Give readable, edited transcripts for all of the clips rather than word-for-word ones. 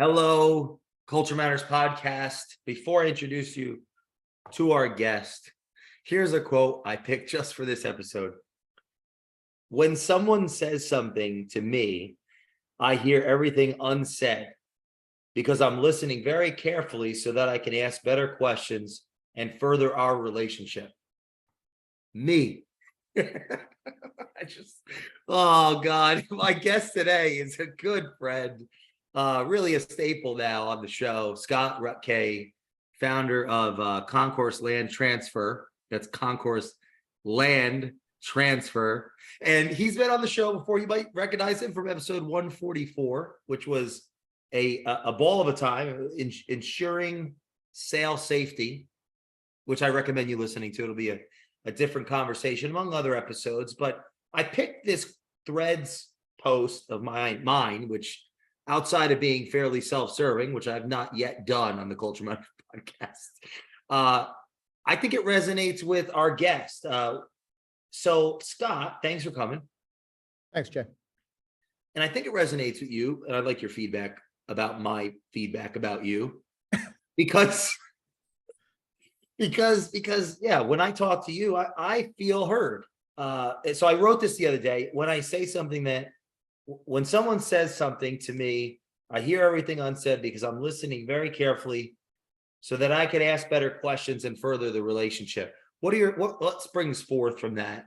Hello, Culture Matters podcast. Before I introduce you to our guest, here's a quote I picked just for this episode. When someone says something to me, I hear everything unsaid because I'm listening very carefully so that I can ask better questions and further our relationship. Me. Oh God, my guest today is a good friend. Really a staple now on the show, Scott Rutkay, founder of Concourse Land Transfer. That's Concourse Land Transfer. And he's been on the show before. You might recognize him from episode 144, which was a ball of a time, ensuring sale safety, which I recommend you listening to. It'll be a different conversation among other episodes. But I picked this Threads post of mine, which outside of being fairly self-serving, which I've not yet done on the Culture Matters podcast, I think it resonates with our guest. So Scott, thanks for coming. Thanks, Jay. And I think it resonates with you. And I'd like your feedback about my feedback about you, because yeah, when I talk to you, I feel heard. So I wrote this the other day. When I say something when someone says something to me, I hear everything unsaid because I'm listening very carefully so that I can ask better questions and further the relationship. What springs forth from that?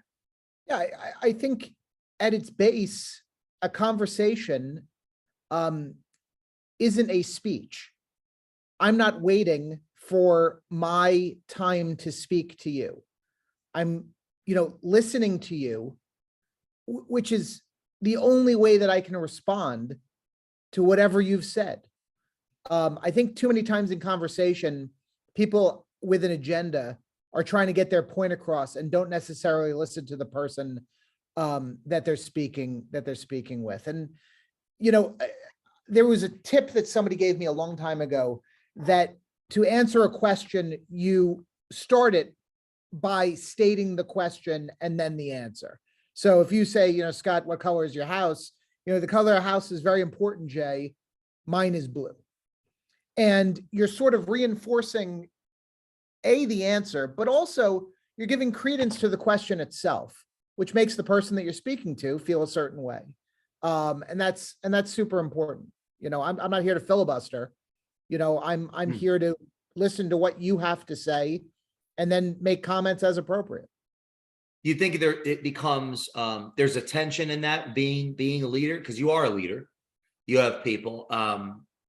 Yeah, I think at its base, a conversation isn't a speech. I'm not waiting for my time to speak to you. I'm, listening to you, which is the only way that I can respond to whatever you've said. I think too many times in conversation, people with an agenda are trying to get their point across and don't necessarily listen to the person that they're speaking with. And, there was a tip that somebody gave me a long time ago that to answer a question, you start it by stating the question and then the answer. So if you say, Scott, what color is your house? The color of house is very important, Jay. Mine is blue. And you're sort of reinforcing the answer, but also you're giving credence to the question itself, which makes the person that you're speaking to feel a certain way. And that's super important. I'm not here to filibuster. I'm here to listen to what you have to say and then make comments as appropriate. You think it becomes there's a tension in that being a leader, because you are a leader, you have people,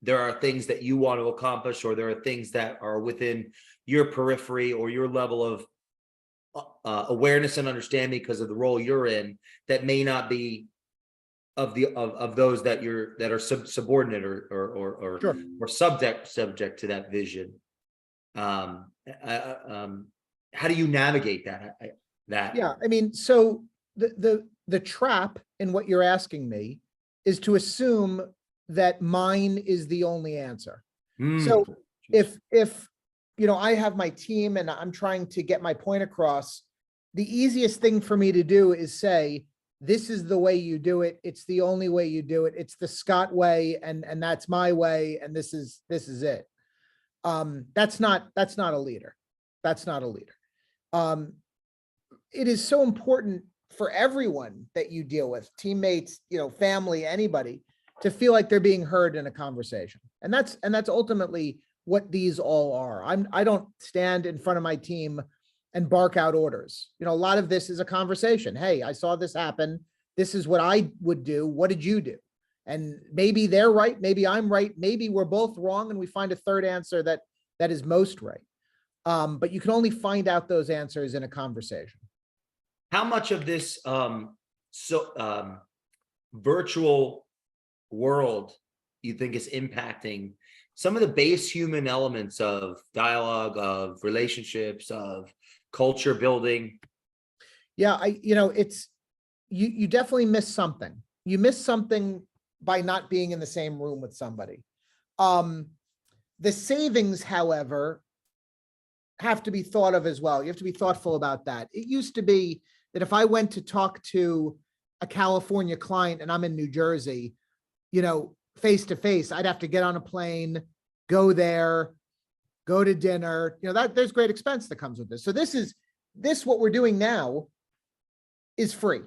there are things that you want to accomplish, or there are things that are within your periphery or your level of awareness and understanding because of the role you're in that may not be of those that are subordinate or Sure. or subject to that vision. How do you navigate that? Yeah, so the trap in what you're asking me is to assume that mine is the only answer. So if I have my team and I'm trying to get my point across, the easiest thing for me to do is say, this is the way you do it. It's the only way you do it. It's the Scott way, and that's my way, and this is it. That's not a leader. That's not a leader. It is so important for everyone that you deal with, teammates, family, anybody, to feel like they're being heard in a conversation. And that's ultimately what these all are. I don't stand in front of my team and bark out orders. A lot of this is a conversation. Hey, I saw this happen. This is what I would do. What did you do? And maybe they're right. Maybe I'm right. Maybe we're both wrong. And we find a third answer that is most right. But you can only find out those answers in a conversation. How much of this virtual world you think is impacting some of the base human elements of dialogue, of relationships, of culture building? Yeah, it's you definitely miss something. You miss something by not being in the same room with somebody. The savings, however, have to be thought of as well. You have to be thoughtful about that. It used to be that if I went to talk to a California client and I'm in New Jersey, face to face, I'd have to get on a plane, go there, go to dinner, that there's great expense that comes with this. So what we're doing now is free,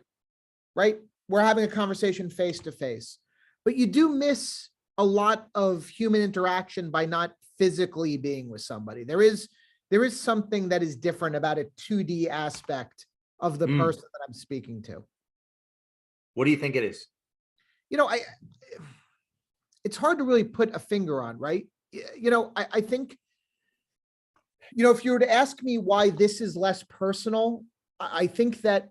right? We're having a conversation face to face, but you do miss a lot of human interaction by not physically being with somebody. There is something that is different about a 2D aspect of the person that I'm speaking to. What do you think it is? It's hard to really put a finger on, right? I think, if you were to ask me why this is less personal, I think that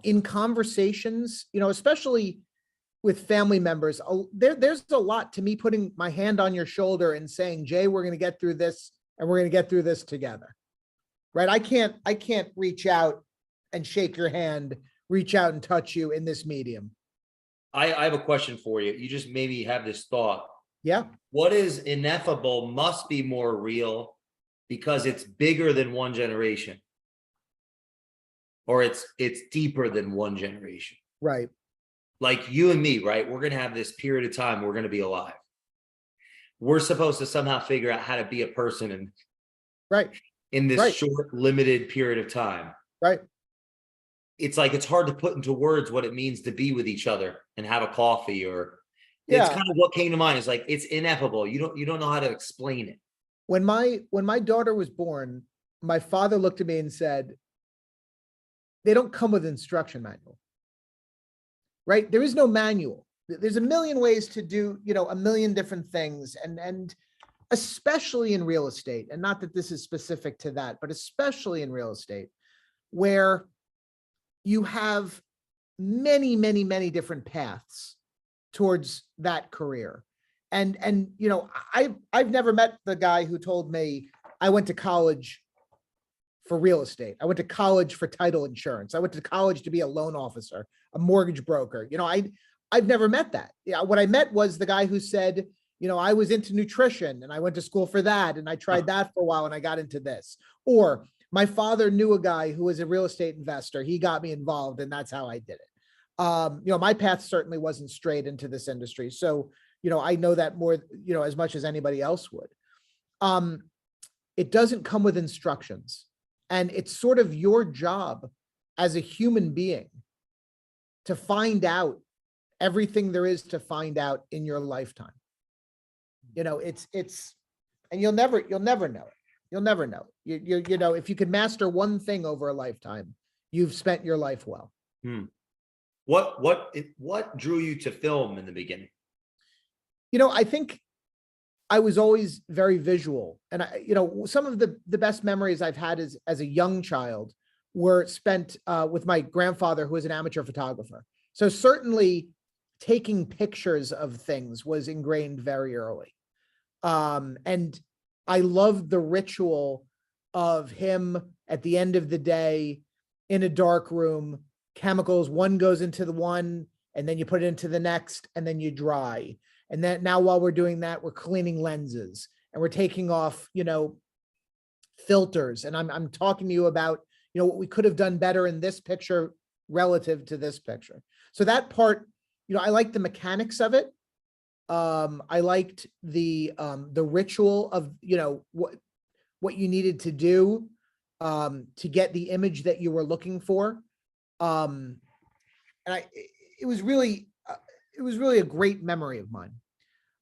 in conversations, especially with family members, there's a lot to me putting my hand on your shoulder and saying, Jay, we're going to get through this and we're going to get through this together, right? I can't reach out and shake your hand, reach out and touch you in this medium. I have a question for you. You just maybe have this thought. Yeah. What is ineffable must be more real because it's bigger than one generation, or it's deeper than one generation. Right. Like you and me, right? We're going to have this period of time. We're going to be alive. We're supposed to somehow figure out how to be a person in this short, limited period of time. Right. It's like, it's hard to put into words what it means to be with each other and have a coffee, or it's kind of what came to mind. It's like, it's ineffable. You don't know how to explain it. When my daughter was born, my father looked at me and said, they don't come with instruction manual, right? There is no manual. There's a million ways to do, a million different things. And especially in real estate, and not that this is specific to that, but especially in real estate, where you have many, many, many different paths towards that career. And I've never met the guy who told me I went to college for real estate. I went to college for title insurance. I went to college to be a loan officer, a mortgage broker. I've never met that. What I met was the guy who said, I was into nutrition and I went to school for that. And I tried that for a while and I got into this. Or my father knew a guy who was a real estate investor. He got me involved and that's how I did it. My path certainly wasn't straight into this industry. So, I know that more, as much as anybody else would. It doesn't come with instructions. And it's sort of your job as a human being to find out everything there is to find out in your lifetime. It's, and you'll never know it. You'll never know. If you could master one thing over a lifetime, you've spent your life well. What drew you to film in the beginning? I think I was always very visual, and some of the best memories I've had as a young child were spent with my grandfather, who was an amateur photographer. So certainly taking pictures of things was ingrained very early. And I loved the ritual of him at the end of the day in a dark room, chemicals, one goes into the one, and then you put it into the next, and then you dry. And then now while we're doing that, we're cleaning lenses and we're taking off, filters. And I'm talking to you about, what we could have done better in this picture relative to this picture. So that part, I liked the mechanics of it. I liked the ritual of, what you needed to do to get the image that you were looking for. And it was really a great memory of mine.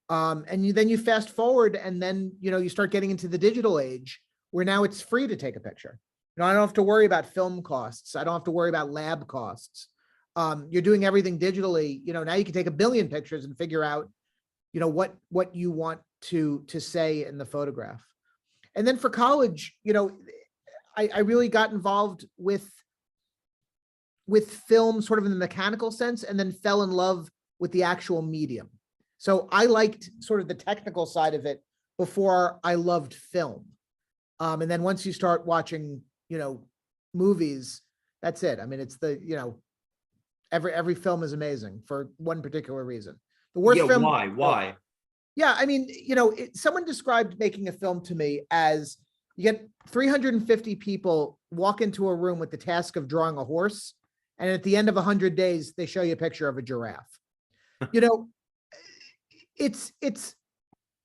And then you fast forward and then, you start getting into the digital age where now it's free to take a picture. I don't have to worry about film costs. I don't have to worry about lab costs. You're doing everything digitally. Now you can take 1 billion pictures and figure out, what you want to say in the photograph. And then for college, I really got involved with film sort of in the mechanical sense, and then fell in love with the actual medium. So I liked sort of the technical side of it before I loved film. And then once you start watching, movies, that's it. I mean, it's every film is amazing for one particular reason. The worst film. Why? Yeah. I mean, someone described making a film to me as you get 350 people walk into a room with the task of drawing a horse. And at the end of 100 days, they show you a picture of a giraffe.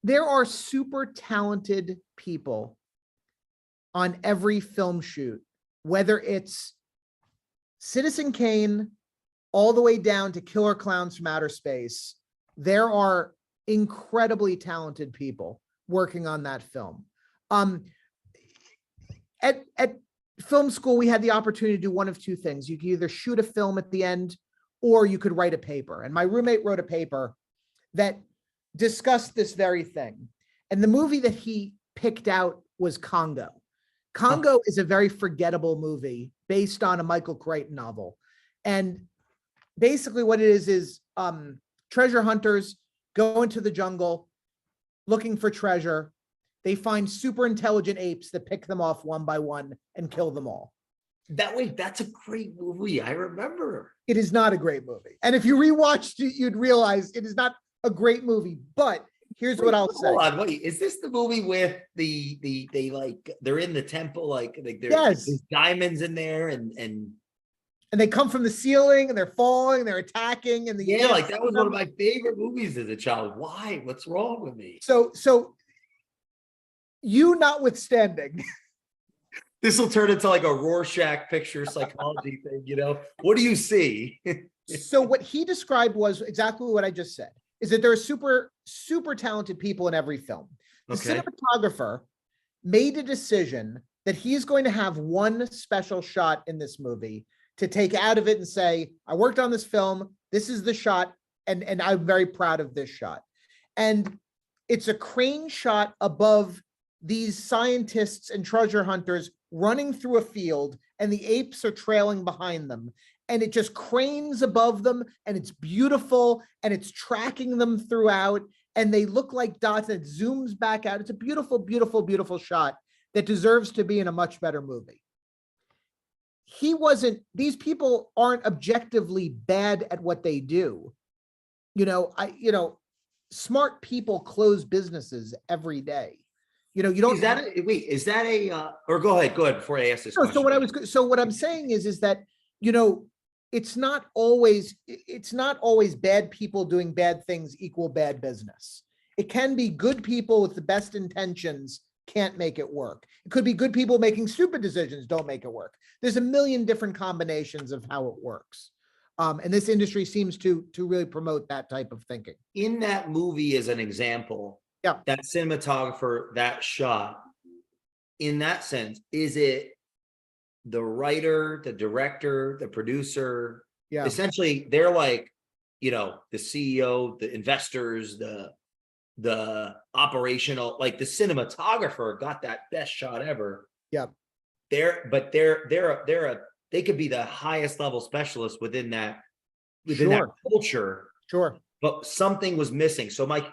there are super talented people on every film shoot, whether it's Citizen Kane all the way down to Killer Clowns from Outer Space. There are incredibly talented people working on that film. At film school, we had the opportunity to do one of two things. You could either shoot a film at the end, or you could write a paper. And my roommate wrote a paper that discussed this very thing. And the movie that he picked out was Congo. Congo is a very forgettable movie based on a Michael Crichton novel. And basically what it is treasure hunters go into the jungle looking for treasure. They find super intelligent apes that pick them off one by one and kill them all. That's a great movie. I remember. It is not a great movie. And if you rewatched it, you'd realize it is not a great movie. But here's what I'll say. Hold on, wait. Is this the movie with they're in the temple, like there's diamonds in there and they come from the ceiling and they're falling, they're attacking, and like that was one of my favorite movies as a child. Why? What's wrong with me? So you notwithstanding, this will turn into like a Rorschach picture psychology thing, What do you see? So what he described was exactly what I just said, is that there are super, super talented people in every film. The cinematographer made a decision that he's going to have one special shot in this movie to take out of it and say, I worked on this film, this is the shot, and I'm very proud of this shot. And it's a crane shot above these scientists and treasure hunters running through a field, and the apes are trailing behind them. And it just cranes above them, and it's beautiful, and it's tracking them throughout, and they look like dots, and it zooms back out. It's a beautiful, beautiful, beautiful shot that deserves to be in a much better movie. These people aren't objectively bad at what they do. Smart people close businesses every day. You don't. Is that a or go ahead before I ask this question. So what I'm saying is that, it's not always bad people doing bad things equal bad business. It can be good people with the best intentions can't make it work. It could be good people making stupid decisions don't make it work. There's a million different combinations of how it works. And this industry seems to really promote that type of thinking. In that movie, as an example, that cinematographer, that shot, in that sense, is it the writer, the director, the producer? Yeah. Essentially, they're like, the CEO, the investors, the operational, like the cinematographer got that best shot ever. Yeah. They could be the highest level specialist within that culture. Sure. But something was missing. So my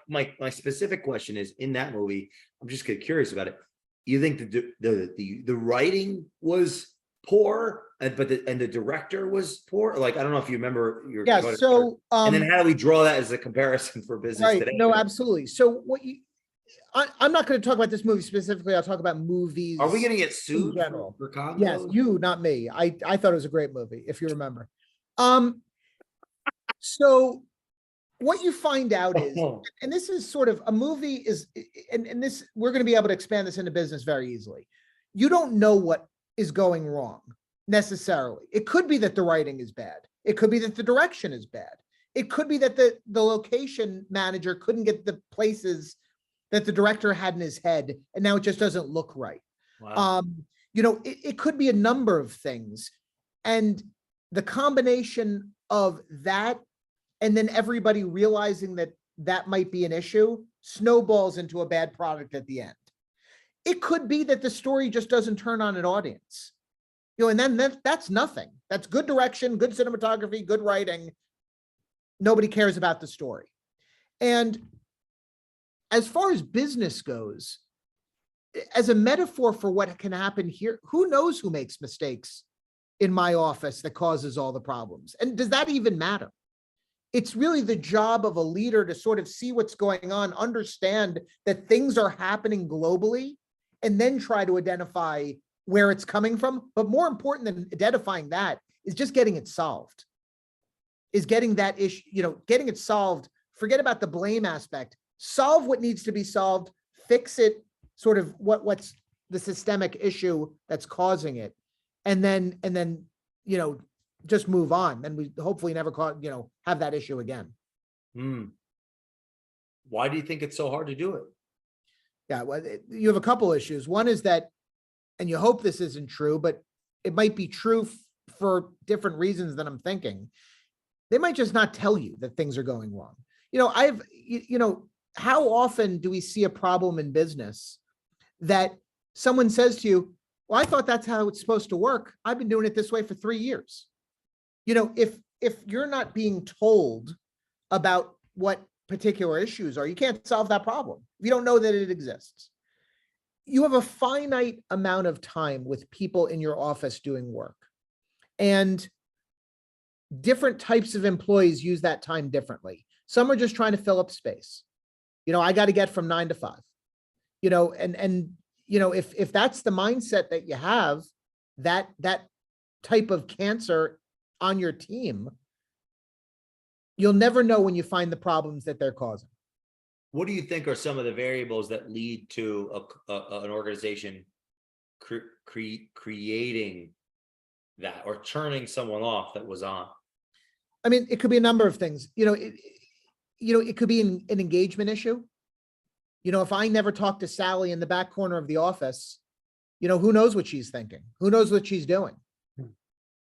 specific question is, in that movie, I'm just curious about it. You think the writing was poor, and the director was poor? Like, I don't know if you remember your and then how do we draw that as a comparison for business today? No, absolutely. So I'm not going to talk about this movie specifically. I'll talk about movies. Are we going to get sued in general? for Congo? Yes, you, not me. I thought it was a great movie, if you remember. So what you find out is, and this is sort of a movie is, and this, we're going to be able to expand this into business very easily. You don't know what is going wrong necessarily. It could be that the writing is bad. It could be that the direction is bad. It could be that the location manager couldn't get the places that the director had in his head, and now it just doesn't look right. Wow. It could be a number of things. And the combination of that, and then everybody realizing that that might be an issue, snowballs into a bad product at the end. It could be that the story just doesn't turn on an audience. And then that's nothing. That's good direction, good cinematography, good writing. Nobody cares about the story. And as far as business goes, as a metaphor for what can happen here, who knows who makes mistakes in my office that causes all the problems? And does that even matter? It's really the job of a leader to sort of see what's going on, understand that things are happening globally, and then try to identify where it's coming from. But more important than identifying that is just getting it solved, is getting that issue, getting it solved forget about the blame aspect, solve what needs to be solved, fix it, sort of what's the systemic issue that's causing it. And then, just move on. Then we hopefully never have that issue again. Why do you think it's so hard to do it? Yeah, well, you have a couple issues. One is that, and you hope this isn't true, but it might be true for different reasons than I'm thinking. They might just not tell you that things are going wrong. How often do we see a problem in business that someone says to you, well, I thought that's how it's supposed to work. I've been doing it this way for 3 years. If you're not being told about what particular issues are, you can't solve that problem. You don't know that it exists. You have a finite amount of time with people in your office doing work, and different types of employees use that time differently. Some are just trying to fill up space. I got to get from 9 to 5, if that's the mindset that you have, that type of cancer on your team, you'll never know when you find the problems that they're causing. What do you think are some of the variables that lead to an organization creating that or turning someone off that was on? I mean, it could be a number of things. It could be an engagement issue. If I never talk to Sally in the back corner of the office, who knows what she's thinking? Who knows what she's doing?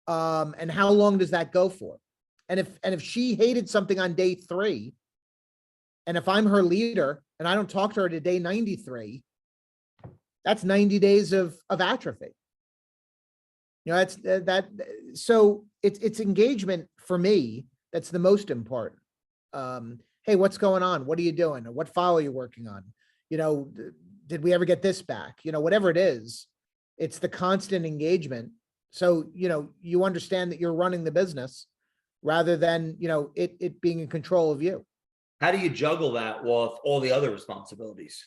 And how long does that go for? And if she hated something on day 3, and if I'm her leader and I don't talk to her to day 93, that's 90 days of atrophy. So it's engagement for me that's the most important. Hey, what's going on? What are you doing? What file are you working on? Did we ever get this back? Whatever it is, it's the constant engagement. So, you understand that you're running the business rather than, it being in control of you. How do you juggle that with all the other responsibilities?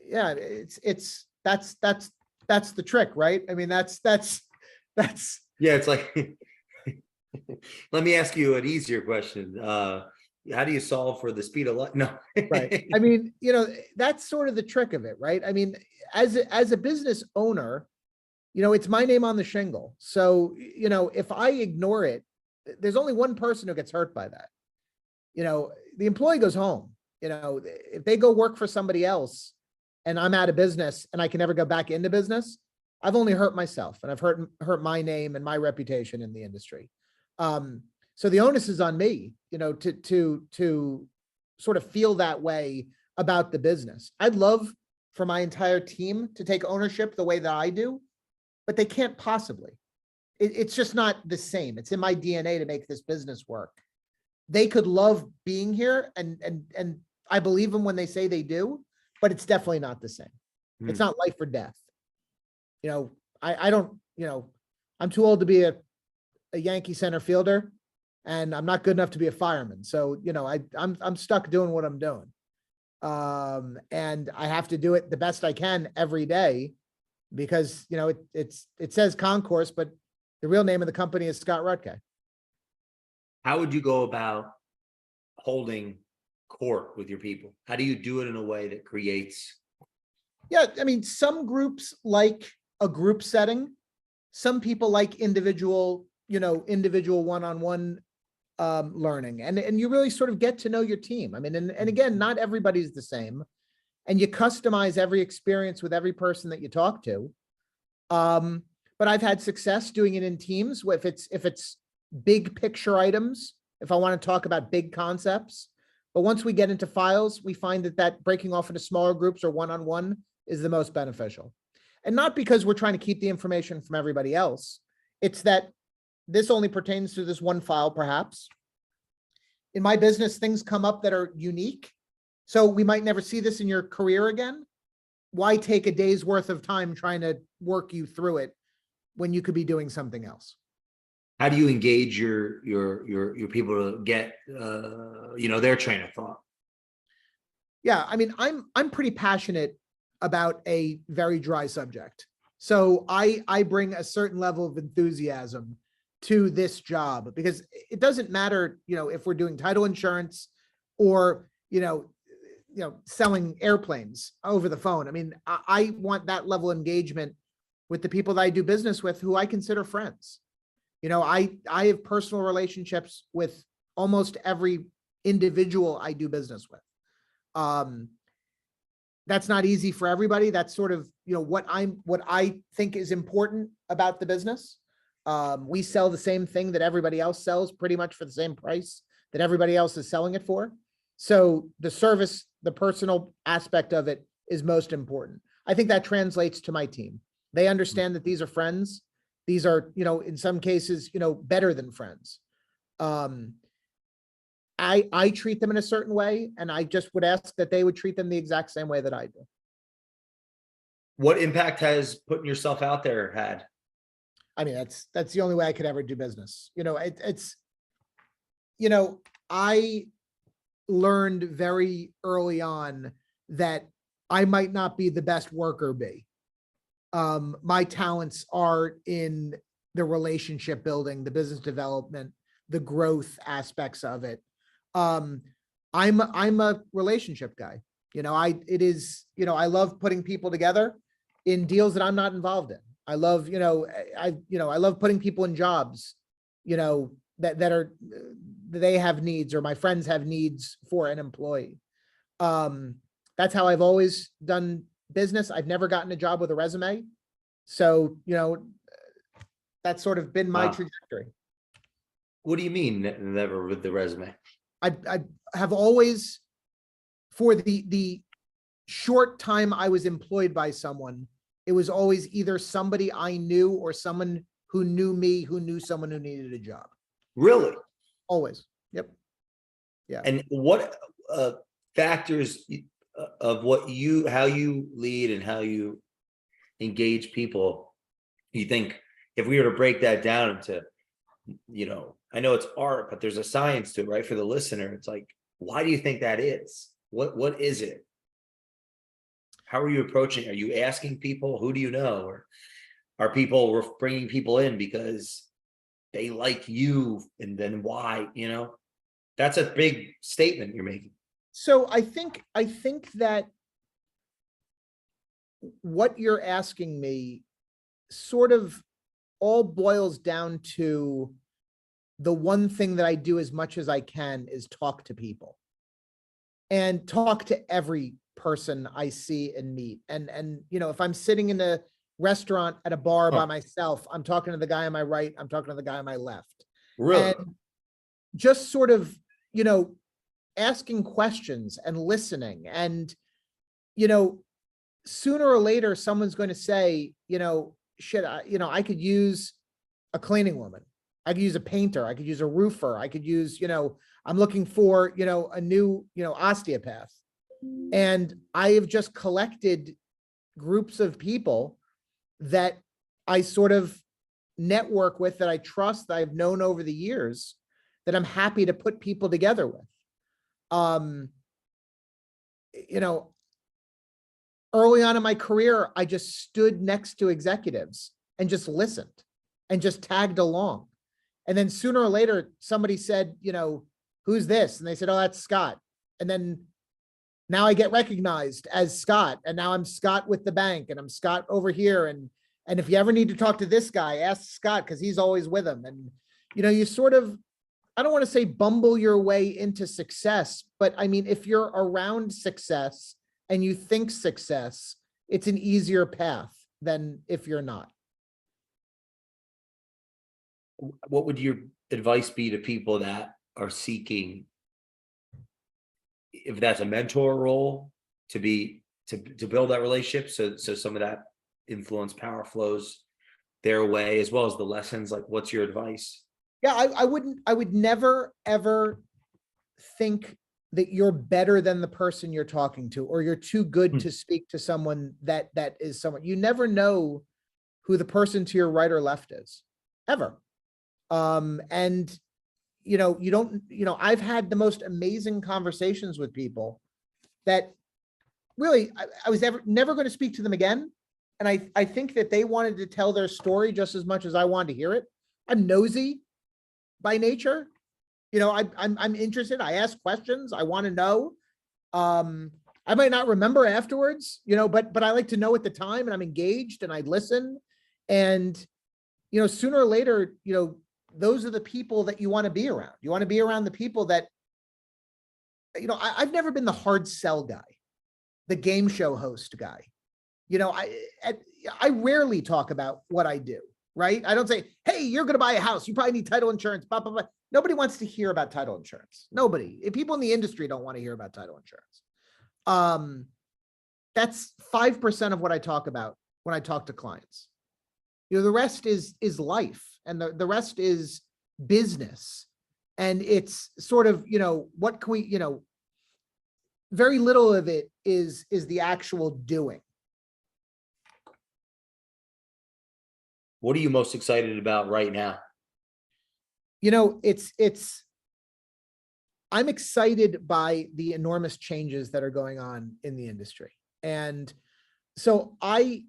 Yeah, that's the trick, right? I mean, that's yeah, it's like, let me ask you an easier question. How do you solve for the speed of light? No. Right. I mean, that's sort of the trick of it, right? I mean, as a business owner, it's my name on the shingle. So, if I ignore it, there's only one person who gets hurt by that. The employee goes home. If they go work for somebody else and I'm out of business and I can never go back into business, I've only hurt myself and I've hurt my name and my reputation in the industry. So the onus is on me, to sort of feel that way about the business. I'd love for my entire team to take ownership the way that I do, but they can't possibly. It's just not the same. It's in my DNA to make this business work. They could love being here, and I believe them when they say they do, but it's definitely not the same. It's not life or death. I don't, I'm too old to be a Yankee center fielder, and I'm not good enough to be a fireman. So, I'm stuck doing what I'm doing. And I have to do it the best I can every day because, it says Concourse, but the real name of the company is Scott Rutkay. How would you go about holding court with your people? How do you do it in a way that creates? Yeah, I mean, some groups like a group setting. Some people like individual one-on-one learning, and you really sort of get to know your team. I mean, and again, not everybody's the same, and you customize every experience with every person that you talk to. But I've had success doing it in teams. If it's big picture items, if I want to talk about big concepts. But once we get into files, we find that breaking off into smaller groups or one-on-one is the most beneficial. And not because we're trying to keep the information from everybody else. It's that this only pertains to this one file, perhaps. In my business, things come up that are unique. So we might never see this in your career again. Why take a day's worth of time trying to work you through it when you could be doing something else? How do you engage your people to get their train of thought? Yeah, I mean, I'm pretty passionate about a very dry subject. So I bring a certain level of enthusiasm to this job because it doesn't matter, if we're doing title insurance, or, selling airplanes over the phone. I mean, I want that level of engagement with the people that I do business with, who I consider friends. I have personal relationships with almost every individual I do business with. That's not easy for everybody. That's sort of, what I think is important about the business. We sell the same thing that everybody else sells, pretty much for the same price that everybody else is selling it for. So the service, the personal aspect of it is most important. I think that translates to my team. They understand that these are friends. These are, in some cases, better than friends. I treat them in a certain way, and I just would ask that they would treat them the exact same way that I do. What impact has putting yourself out there had? I mean, that's the only way I could ever do business. I learned very early on that I might not be the best worker bee. My talents are in the relationship building, the business development, the growth aspects of it. I'm a relationship guy. I love putting people together in deals that I'm not involved in. I love, I love putting people in jobs, that they have needs, or my friends have needs for an employee. That's how I've always done business. I've never gotten a job with a resume. So, that's sort of been my trajectory. What do you mean never with the resume? I have always, for the short time I was employed by someone, it was always either somebody I knew or someone who knew me, who knew someone who needed a job. Really? Always. Yep. Yeah. And what factors of how you lead and how you engage people, you think, if we were to break that down into, I know it's art, but there's a science to it, right? For the listener, it's like, why do you think that is? What is it? How are you approaching? Are you asking people? Who do you know? Or are people bringing people in because they like you? And then why? That's a big statement you're making. So I think that what you're asking me sort of all boils down to the one thing that I do as much as I can is talk to people, and talk to every person I see and meet. And if I'm sitting in a restaurant at a bar by myself, I'm talking to the guy on my right, I'm talking to the guy on my left. Really? And just sort of, asking questions and listening. And, sooner or later, someone's going to say, shit, I could use a cleaning woman. I could use a painter. I could use a roofer. I could use, I'm looking for, a new, osteopath. And I have just collected groups of people that I sort of network with, that I trust, that I've known over the years, that I'm happy to put people together with. Early on in my career, I just stood next to executives and just listened and just tagged along. And then sooner or later, somebody said, who's this? And they said, oh, that's Scott. And then now I get recognized as Scott, and now I'm Scott with the bank, and I'm Scott over here. And if you ever need to talk to this guy, ask Scott, because he's always with him. And, you sort of, I don't want to say bumble your way into success, but I mean, if you're around success and you think success, it's an easier path than if you're not. What would your advice be to people that are seeking, if that's a mentor role, to build that relationship, so some of that influence, power flows their way, as well as the lessons? Like, what's your advice? Yeah, I would never, ever think that you're better than the person you're talking to, or you're too good to speak to someone that is someone. You never know who the person to your right or left is, ever. And you don't, I've had the most amazing conversations with people that really I was never going to speak to them again. And I think that they wanted to tell their story just as much as I wanted to hear it. I'm nosy by nature. I'm interested. I ask questions. I want to know. I might not remember afterwards, but I like to know at the time, and I'm engaged and I listen. And, sooner or later, those are the people that you want to be around. You want to be around the people that, I've never been the hard sell guy, the game show host guy. I rarely talk about what I do, right? I don't say, hey, you're going to buy a house. You probably need title insurance, blah, blah, blah. Nobody wants to hear about title insurance. Nobody. People in the industry don't want to hear about title insurance. That's 5% of what I talk about when I talk to clients. The rest is life, and the rest is business. And it's sort of, what can we, very little of it is the actual doing. What are you most excited about right now? I'm excited by the enormous changes that are going on in the industry. And so I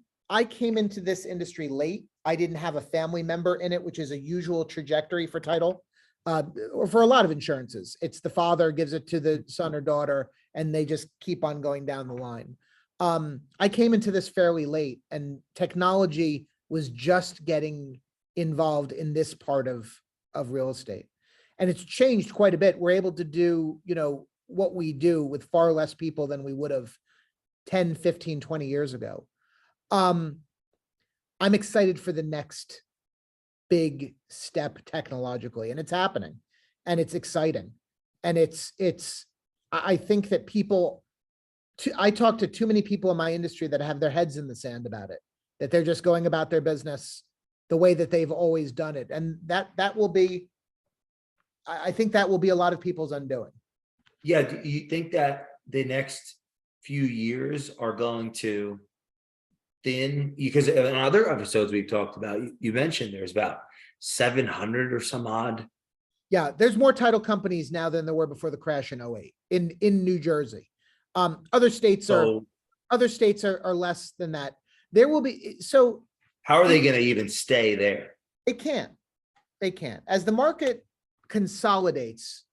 came into this industry late. I didn't have a family member in it, which is a usual trajectory for title, or for a lot of insurances. It's the father gives it to the son or daughter, and they just keep on going down the line. I came into this fairly late, and technology was just getting involved in this part of real estate. And it's changed quite a bit. We're able to do, what we do with far less people than we would have 10, 15, 20 years ago. I'm excited for the next big step technologically, and it's happening, and it's exciting. And I think that I talk to too many people in my industry that have their heads in the sand about it, that they're just going about their business the way that they've always done it. And that will be, I think that will be a lot of people's undoing. Yeah. Do you think that the next few years are going to thin? Because in other episodes we've talked about, you mentioned there's about 700 or some odd. Yeah, there's more title companies now than there were before the crash in 08 in New Jersey. Other states are less than that. There will be, so how are they going to even stay there? They can't. As the market consolidates,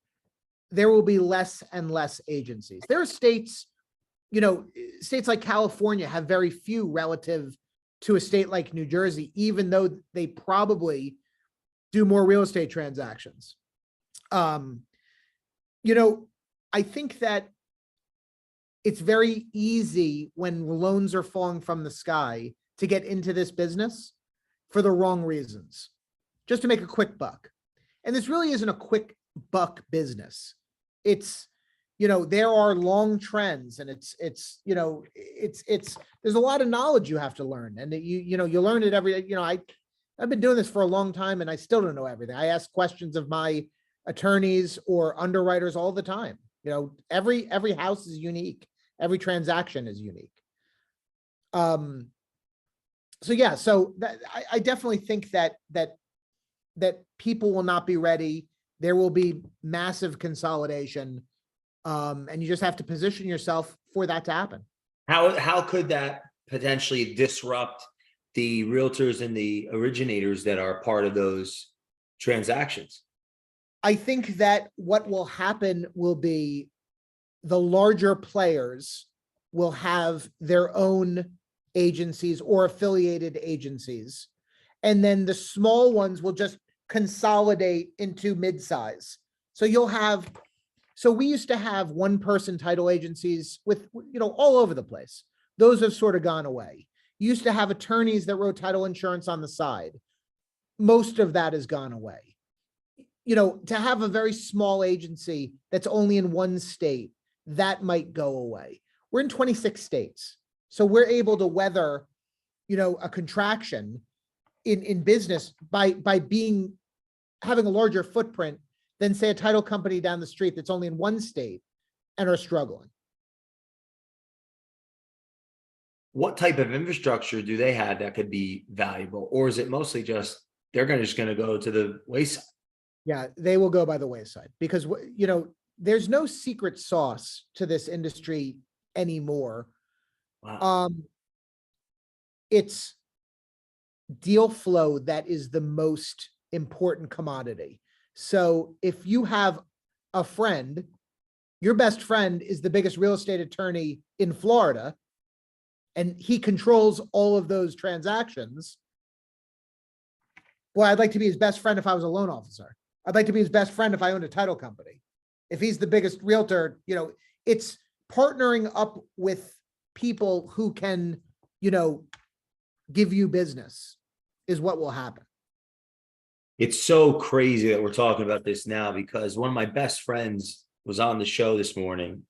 there will be less and less agencies. There are states, states like California have very few relative to a state like New Jersey, even though they probably do more real estate transactions. I think that it's very easy when loans are falling from the sky to get into this business for the wrong reasons, just to make a quick buck. And this really isn't a quick buck business. It's, there are long trends, and there's a lot of knowledge you have to learn, and you learn it every day. I've been doing this for a long time, and I still don't know everything. I ask questions of my attorneys or underwriters all the time. Every house is unique. Every transaction is unique. So yeah, so I definitely think that people will not be ready. There will be massive consolidation, and you just have to position yourself for that to happen. How could that potentially disrupt the realtors and the originators that are part of those transactions? I think that what will happen will be the larger players will have their own agencies or affiliated agencies. And then the small ones will just consolidate into mid-size. So we used to have one-person title agencies with, all over the place. Those have sort of gone away. You used to have attorneys that wrote title insurance on the side. Most of that has gone away. To have a very small agency that's only in one state, that might go away. We're in 26 states. So we're able to weather, a contraction in business by having a larger footprint than, say, a title company down the street that's only in one state and are struggling. What type of infrastructure do they have that could be valuable? Or is it mostly just, they're just going to go to the wayside? Yeah, they will go by the wayside because, there's no secret sauce to this industry anymore. Wow. It's deal flow that is the most important commodity. So if you have a friend, your best friend is the biggest real estate attorney in Florida, and he controls all of those transactions. Well, I'd like to be his best friend if I was a loan officer. I'd like to be his best friend if I owned a title company. If he's the biggest realtor, it's partnering up with people who can, give you business is what will happen. It's so crazy that we're talking about this now, because one of my best friends was on the show this morning.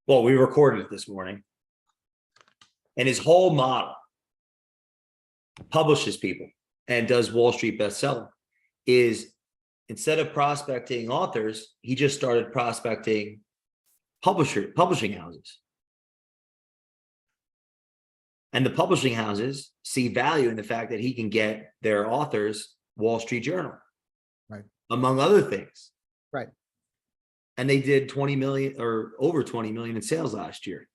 Well, we recorded it this morning. And his whole model, publishes people and does Wall Street bestseller, is instead of prospecting authors, he just started prospecting publishing houses. And the publishing houses see value in the fact that he can get their authors Wall Street Journal, right, among other things. Right. And they did 20 million or over 20 million in sales last year.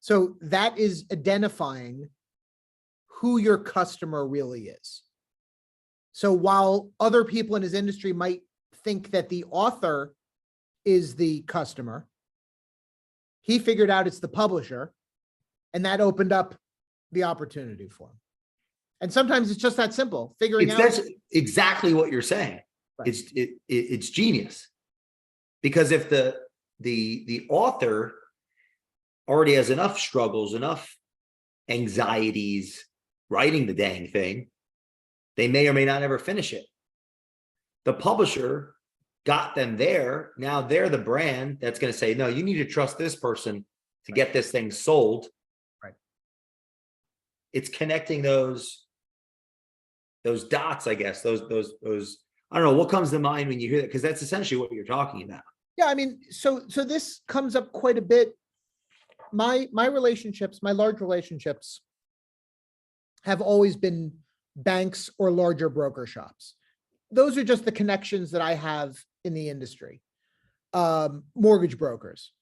So that is identifying who your customer really is. So while other people in his industry might think that the author is the customer, he figured out it's the publisher, and that opened up the opportunity for him. And sometimes it's just that simple, figuring out. That's exactly what you're saying. Right. It's genius, because if the author already has enough struggles, enough anxieties writing the dang thing, they may or may not ever finish it. The publisher got them there. Now they're the brand that's going to say, no, you need to trust this person to get this thing sold. Right. It's connecting those dots, I guess, those, I don't know what comes to mind when you hear that, because that's essentially what you're talking about. Yeah. I mean, so this comes up quite a bit. My relationships, my large relationships have always been banks or larger broker shops. Those are just the connections that I have in the industry. Mortgage brokers.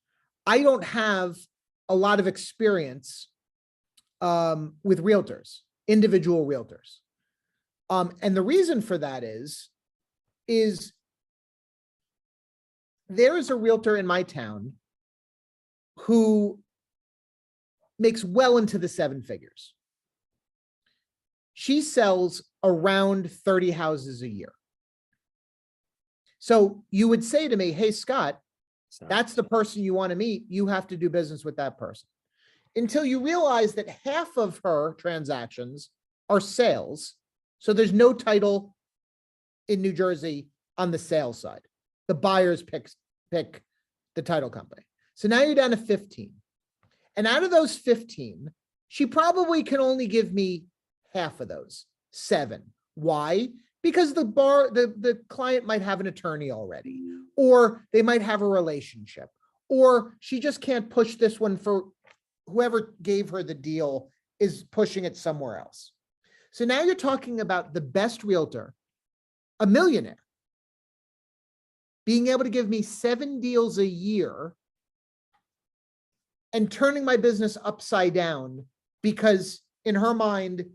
I don't have a lot of experience with realtors, individual realtors. And the reason for that is there is a realtor in my town who makes well into the 7 figures. She sells around 30 houses a year. So you would say to me, hey, Scott, that's the person you want to meet. You have to do business with that person. Until you realize that half of her transactions are sales. So there's no title in New Jersey on the sales side. The buyers pick the title company. So now you're down to 15. And out of those 15, she probably can only give me half of those 7. Why? Because the client might have an attorney already, or they might have a relationship, or she just can't push this one for whoever gave her the deal is pushing it somewhere else. So now you're talking about the best realtor, a millionaire, being able to give me 7 deals a year and turning my business upside down, because in her mind,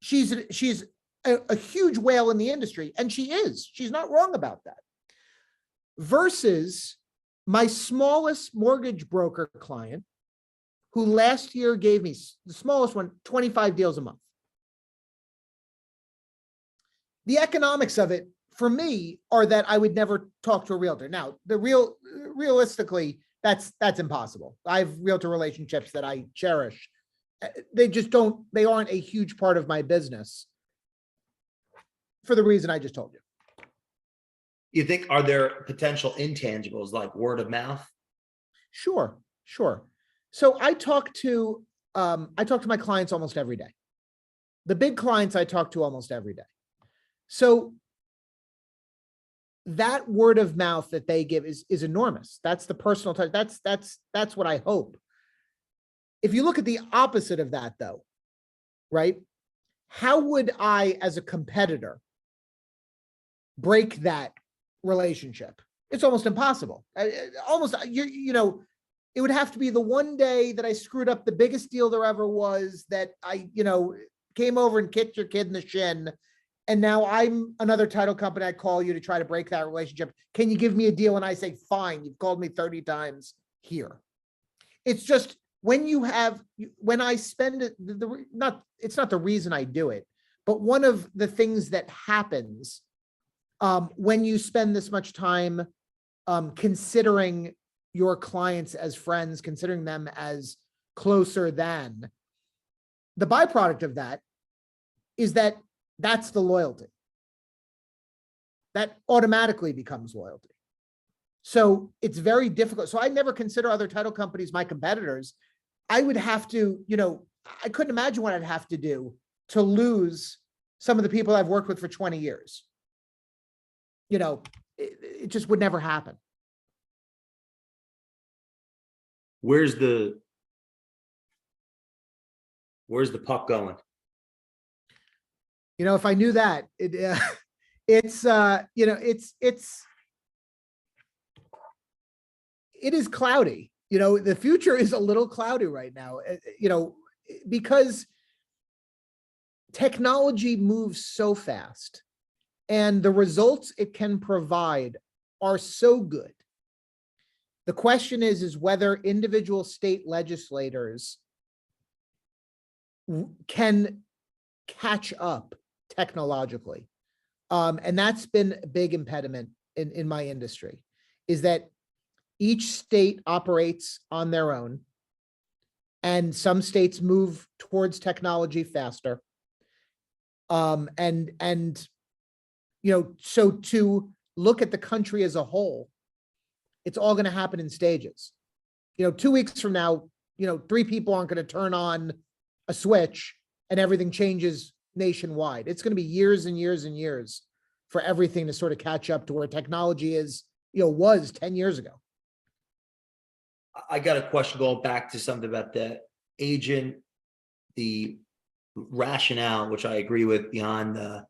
she's a huge whale in the industry, and she is. She's not wrong about that. Versus my smallest mortgage broker client, who last year gave me, the smallest one, 25 deals a month. The economics of it for me are that I would never talk to a realtor. Now, realistically, that's impossible. I have realtor relationships that I cherish. They aren't a huge part of my business for the reason I just told you. You think, are there potential intangibles like word of mouth? Sure. So I talk to my clients almost every day. The big clients I talk to almost every day. So that word of mouth that they give is enormous. That's the personal touch. That's what I hope. If you look at the opposite of that, though, right? How would I, as a competitor, break that relationship? It's almost impossible. It would have to be the one day that I screwed up the biggest deal there ever was, that I, came over and kicked your kid in the shin, And now I'm another title company. I call you to try to break that relationship. Can you give me a deal? And I say, fine, you've called me 30 times here. It's just when I spend it, it's not the reason I do it, but one of the things that happens when you spend this much time considering your clients as friends, considering them as closer than, the byproduct of that is that that's the loyalty. That automatically becomes loyalty. So it's very difficult. So I never consider other title companies my competitors. I would have to, I couldn't imagine what I'd have to do to lose some of the people I've worked with for 20 years. It just would never happen. Where's the puck going? If I knew that, it is cloudy. The future is a little cloudy right now, because technology moves so fast and the results it can provide are so good. The question is whether individual state legislators can catch up technologically. And that's been a big impediment in my industry, is that each state operates on their own, and some states move towards technology faster. So to look at the country as a whole, it's all going to happen in stages. 2 weeks from now, 3 people aren't going to turn on a switch and everything changes nationwide. It's going to be years and years and years for everything to sort of catch up to where technology was 10 years ago. I got a question going back to something about the agent, the rationale, which I agree with, beyond the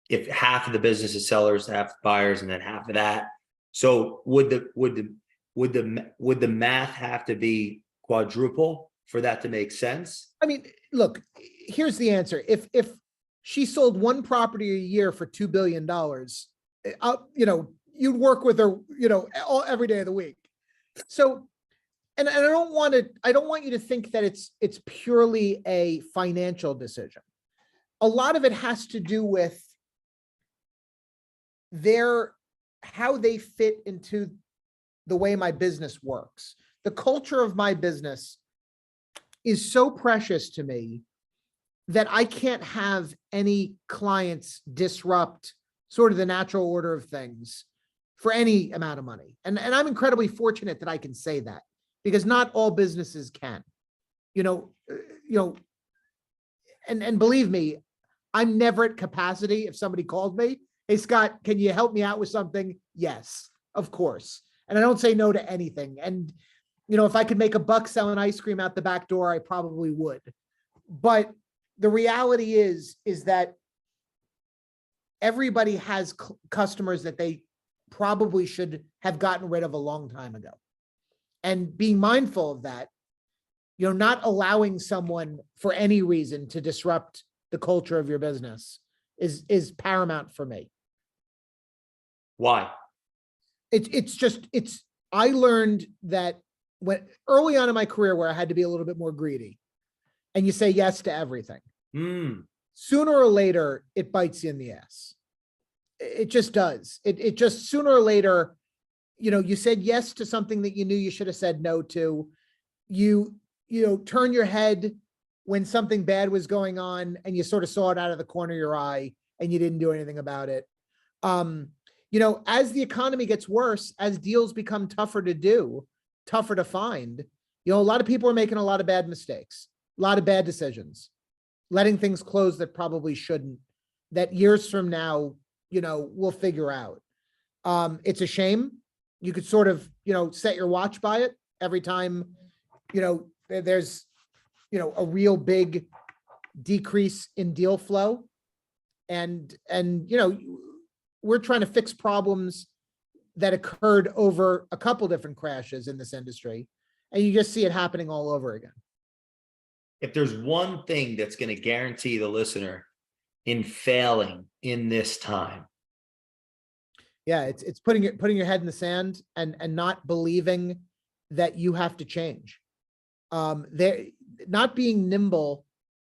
if half of the business is sellers, half buyers, and then half of that. So would the math have to be quadruple for that to make sense? I mean, look, here's the answer. If she sold one property a year for $2 billion, you'd work with her, every day of the week. So, and I don't want you to think that it's purely a financial decision. A lot of it has to do with how they fit into the way my business works. The culture of my business is so precious to me that I can't have any clients disrupt sort of the natural order of things for any amount of money. And I'm incredibly fortunate that I can say that, because not all businesses can, and believe me, I'm never at capacity. If somebody called me, hey, Scott, can you help me out with something? Yes, of course. And I don't say no to anything. And, if I could make $1 selling ice cream out the back door, I probably would. But the reality is that everybody has customers that they probably should have gotten rid of a long time ago. And being mindful of that, not allowing someone for any reason to disrupt the culture of your business is paramount for me. Why? I learned that when early on in my career, where I had to be a little bit more greedy, and you say yes to everything, sooner or later, it bites you in the ass. It just does. It just sooner or later, you said yes to something that you knew you should have said no to. You turn your head when something bad was going on and you sort of saw it out of the corner of your eye and you didn't do anything about it. As the economy gets worse, as deals become tougher to do, tougher to find, a lot of people are making a lot of bad mistakes, a lot of bad decisions, letting things close that probably shouldn't, that years from now, we'll figure out. It's a shame. You could sort of, set your watch by it every time, there's, a real big decrease in deal flow. And we're trying to fix problems that occurred over a couple different crashes in this industry. And you just see it happening all over again. if there's one thing that's going to guarantee the listener in failing in this time. Yeah, it's putting your head in the sand and not believing that you have to change. There, not being nimble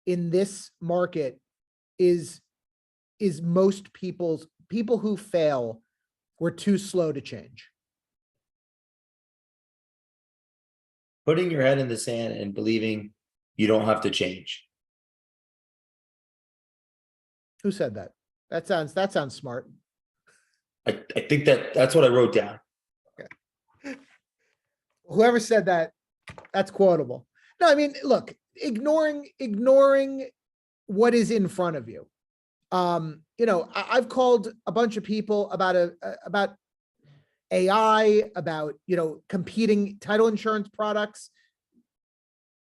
in this market is most people who fail were too slow to change. Putting your head in the sand and believing you don't have to change. Who said that? That sounds smart. I think that's what I wrote down. Whoever said that, that's quotable. No, I mean, look, ignoring what is in front of you. You know, I've called a bunch of people about about AI, about, you know, competing title insurance products.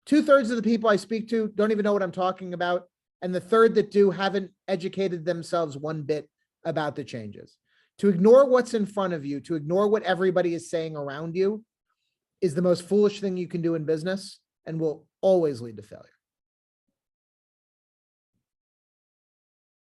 2/3 of the people I speak to don't even know what I'm talking about. And the third that do haven't educated themselves one bit about the changes. To ignore what's in front of you, to ignore what everybody is saying around you, is the most foolish thing you can do in business and will always lead to failure.